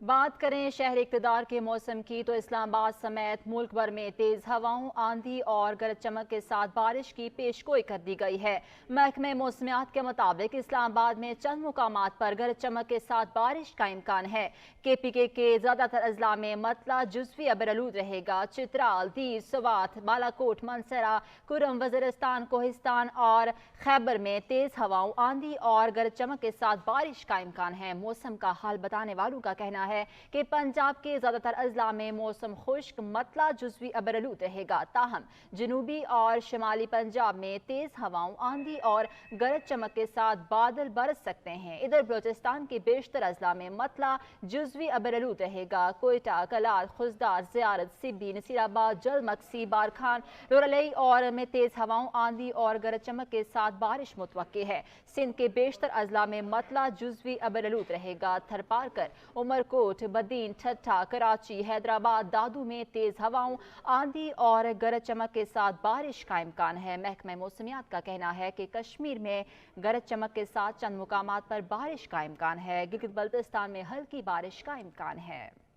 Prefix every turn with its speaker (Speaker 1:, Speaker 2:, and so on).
Speaker 1: बात करें शहर इक़्तिदार के मौसम की तो इस्लामाबाद समेत मुल्क भर में तेज हवाओं, आंधी और गरज चमक के साथ बारिश की पेशगोई कर दी गई है। महकमे मौसमियात के मुताबिक इस्लामाबाद में चंद मुकामात पर गरज चमक के साथ बारिश का इम्कान है। KPK के ज्यादातर अजला में मतला जुज़वी अबरआलूद रहेगा। चित्राल, दीर, स्वात, बालाकोट, मनसरा, कुरम, वज़ीरिस्तान, कोहिस्तान और खैबर में तेज हवाओं, आंधी और गरज चमक के साथ बारिश का इम्कान है। मौसम का हाल बताने वालों का कहना है कि पंजाब के ज्यादातर अजला में मौसम खुश्क, मतला जुज़वी अबरआलूद रहेगा। ताहम जनूबी और शिमाली पंजाब में तेज हवाओं, आंधी और गरज चमक के साथ बादल बरस सकते हैं। इधर बलोचिस्तान के बेशतर अजला में मतला जुज़वी अबरआलूद रहेगा। कोयटा, कलाल, खुजदार, ज़ियारत, सिब्बी, नसीराबाद, जल मक्सी, बारखान, लोरलई और में तेज हवाओं, आंधी और गरज चमक के साथ बारिश मुतवक्की है। सिंध के बेशतर अजला में मतला जुज़वी अबरआलूद रहेगा। थरपारकर, उमरकोट, बदीन, ठट्ठा, कराची, हैदराबाद, दादू में तेज हवाओं, आंधी और गरज चमक के साथ बारिश का इम्कान है। महकमा मौसमियात का कहना है कि कश्मीर में गरज चमक के साथ चंद मुकामात पर बारिश का इम्कान है। गिलगित बल्तिस्तान में हल्की बारिश का इम्कान है।